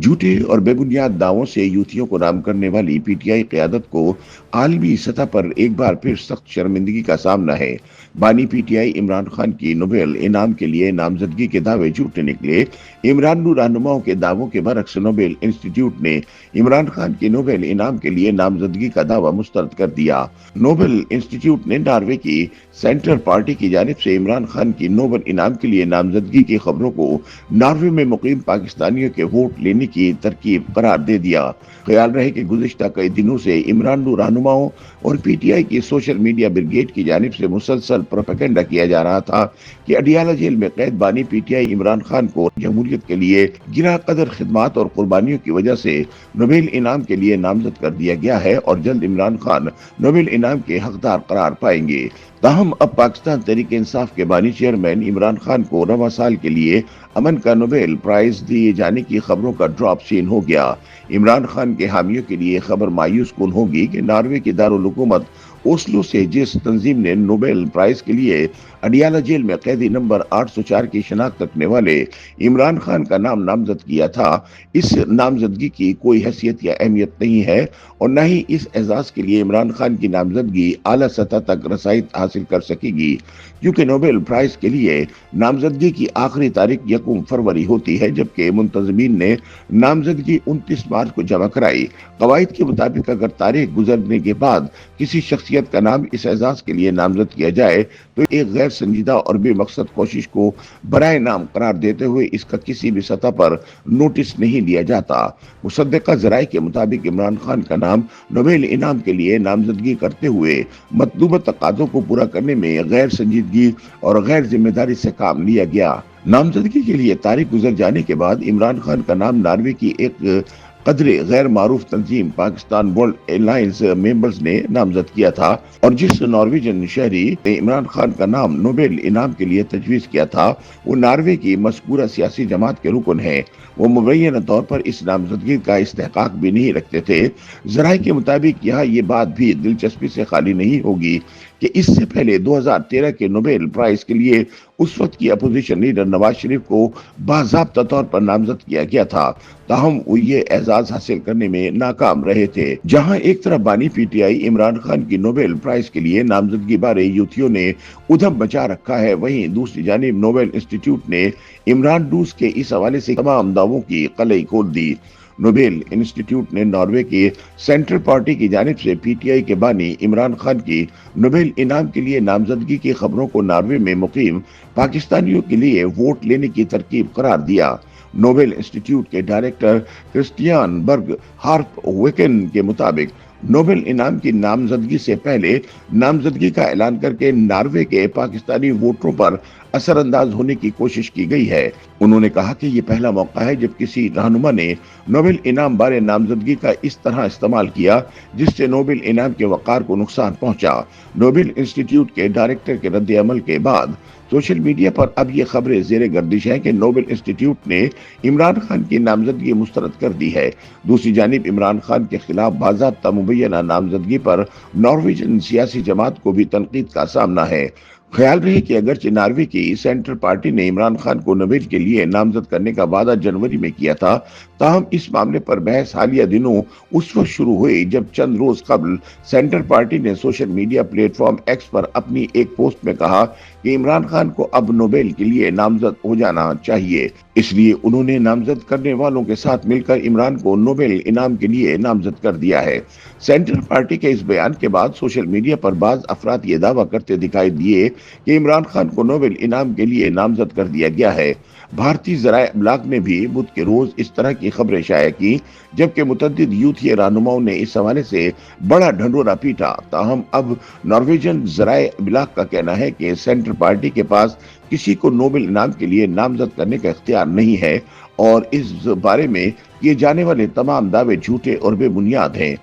झूठे और बेबुनियाद दावों से यूथियों को राम करने वाली पीटीआई क़यादत को आलमी सतह पर एक बार फिर सख्त शर्मिंदगी का सामना है। बानी पीटीआई इमरान खान की नोबेल इनाम के लिए नामजदगी के दावे झूठे निकले। इमरान रहनुमाओं के दावों के बरक्स नोबेल इंस्टीट्यूट ने इमरान खान की नोबेल इनाम के लिए नामजदगी का दावा मुस्तरद कर दिया। नोबेल इंस्टीट्यूट ने नॉर्वे की सेंटर पार्टी की जानिब से इमरान खान की नोबेल इनाम के लिए नामजदगी की खबरों को नॉर्वे में मुकीम पाकिस्तानियों के वोट लेने की तरकीब करार दे दिया। ख्याल रहे कि गुज़िश्ता कई दिनों से इमरान रहनुमाओं और पीटीआई की सोशल मीडिया ब्रिगेड की जानिब से मुसलसल प्रोपेगेंडा किया जा रहा था कि अडियाला जेल में कैद बानी पीटीआई इमरान खान को जमहूरियत के लिए गिरा कदर खिदमात और कुर्बानियों की वजह से नोबेल इनाम के लिए नामजद कर दिया गया है और जल्द इमरान खान नोबेल इनाम के हकदार करार पाएंगे। ताहम अब पाकिस्तान तहरीक इंसाफ के बानी चेयरमैन इमरान खान को रवा साल के लिए अमन का नोबेल प्राइज दिए जाने की खबरों का ड्रॉप सीन हो गया। इमरान खान के हामियों के लिए खबर मायूस कुन होगी कि नॉर्वे की दारुल हुकूमत ओस्लो से जिस तंजीम ने नोबेल प्राइज के लिए अडियाला जेल में कैदी नंबर 804 की शनाख्त रखने वाले इमरान खान का नाम नामजद किया था, इस नामजदगी की कोई हैसियत या अहमियत नहीं है और न ही इस एजाज के लिए इमरान खान की नामजदगी आला सतह तक रसाई हासिल कर सकेगी, क्योंकि नोबेल प्राइज के लिए नामजदगी की आखिरी तारीख 1 फरवरी होती है, जबकि मुंतजमीन ने नामजदगी 29 मार्च को जमा कराई। कवायद के मुताबिक अगर तारीख गुजरने के बाद किसी शख्सियत का नाम इस एजाज के लिए नामजद किया जाए तो एक गैर संजीदा और बेमकसद कोशिश को बराए नाम करार देते हुए इसका किसी भी सतह पर नोटिस नहीं लिया जाता। मुसद्दका ज़राए के मुताबिक इमरान खान का नाम नोबेल इनाम के लिए नामजदगी करते हुए मतलूबा तकाज़ों को पूरा करने में गैर संजीदगी और गैर जिम्मेदारी से काम लिया गया। नामजदगी के लिए तारीख गुजर जाने के बाद इमरान खान का नाम नॉर्वे की एक कदरे गैर मारूफ तंजीम पाकिस्तान वर्ल्ड एलायंस मेंबर्स ने नामजद किया था और जिस नॉर्वेजन शहरी ने इमरान खान का नाम नोबेल इनाम के लिए तजवीज़ किया था वो नॉर्वे की मज़कूरा सियासी जमात के रुकन है। वो मुबैना तौर पर इस नामजदगी का इस्तेहकाक भी नहीं रखते थे। ज़राए के मुताबिक यहाँ ये बात भी दिलचस्पी से खाली नहीं होगी कि इससे पहले 2013 के नोबेल प्राइज के लिए उस वक्त की अपोजिशन लीडर नवाज शरीफ को बाज़ाब्ता तौर पर नामजद किया गया था, ताहम वो ये एजाज हासिल करने में नाकाम रहे थे। जहां एक तरफ बानी पीटीआई इमरान खान की नोबेल प्राइज के लिए नामजदगी बारे यूथियों ने उधम मचा रखा है, वहीं दूसरी जानिब नोबेल इंस्टीट्यूट ने इमरान डूस के इस हवाले से तमाम दावों की कलई खोल दी। नोबेल इंस्टीट्यूट ने नॉर्वे के सेंट्रल पार्टी की जानिब से पीटीआई के बानी इमरान खान की नोबेल इनाम के लिए नामजदगी की खबरों को नॉर्वे में मुकीम पाकिस्तानियों के लिए वोट लेने की तरकीब करार दिया। नोबेल इंस्टीट्यूट के डायरेक्टर क्रिस्टियान बर्ग हार्प वेकन के मुताबिक नोबेल इनाम की नामजदगी से पहले नामजदगी का ऐलान करके नॉर्वे के पाकिस्तानी वोटरों पर असरअंदाज होने की कोशिश की गई है। उन्होंने कहा कि ये पहला मौका है जब किसी रहनुमा ने नोबेल इनाम बारे नामजदगी का इस तरह इस्तेमाल किया जिससे नोबेल इनाम के वक़ार को नुकसान पहुंचा। नोबेल इंस्टीट्यूट के डायरेक्टर के रद्द अमल के बाद सोशल मीडिया पर अब ये खबरें ज़ेरे गर्दिश हैं कि नोबेल इंस्टीट्यूट ने इमरान खान की नामजदगी मुस्तरद कर दी है। दूसरी जानिब इमरान खान के खिलाफ बाज़ाब्ता मुबैना नामजदगी पर नॉर्वेजियन सियासी जमात को भी तनकीद का सामना है। ख्याल रहे कि अगरचे नॉर्वे की सेंट्रल पार्टी ने इमरान खान को नोबेल के लिए नामजद करने का वादा जनवरी में किया था, ताहम इस मामले पर बहस हालिया दिनों उस वक्त शुरू हुई जब चंद रोज कबल सेंट्रल पार्टी ने सोशल मीडिया प्लेटफॉर्म एक्स पर अपनी एक पोस्ट में कहा कि इमरान खान को अब नोबेल के लिए नामजद हो जाना चाहिए, इसलिए उन्होंने नामजद करने वालों के साथ मिलकर इमरान को नोबेल इनाम के लिए नामजद कर दिया है। सेंट्रल पार्टी के इस बयान के बाद सोशल मीडिया पर बाज अफराद ये दावा करते दिखाई दिए कि इमरान खान को नोबेल इनाम के लिए नामजद कर दिया गया है। भारतीय ज़राए अबलाग ने भी बुध के रोज इस तरह की खबरें शाया की, जबकि मुतअद्दिद यूथी रहनुमाओं ने इस हवाले से बड़ा ढंढोरा पीटा। ताहम अब नॉर्वेजियन ज़राए अबलाग का कहना है कि सेंट्रल पार्टी के पास किसी को नोबेल इनाम के लिए नामजद करने का इख्तियार नहीं है और इस बारे में किए जाने वाले तमाम दावे झूठे और बेबुनियाद हैं।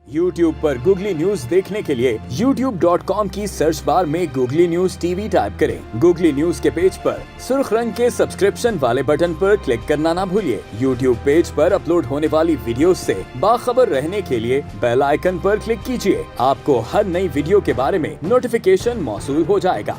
YouTube पर गूगली न्यूज देखने के लिए youtube.com की सर्च बार में गूगली न्यूज टीवी टाइप करें। गूगली न्यूज के पेज पर सुर्ख रंग के सब्सक्रिप्शन वाले बटन पर क्लिक करना ना भूलिए। YouTube पेज पर अपलोड होने वाली वीडियोस से बाखबर रहने के लिए बेल आइकन पर क्लिक कीजिए। आपको हर नई वीडियो के बारे में नोटिफिकेशन मौसूल हो जाएगा।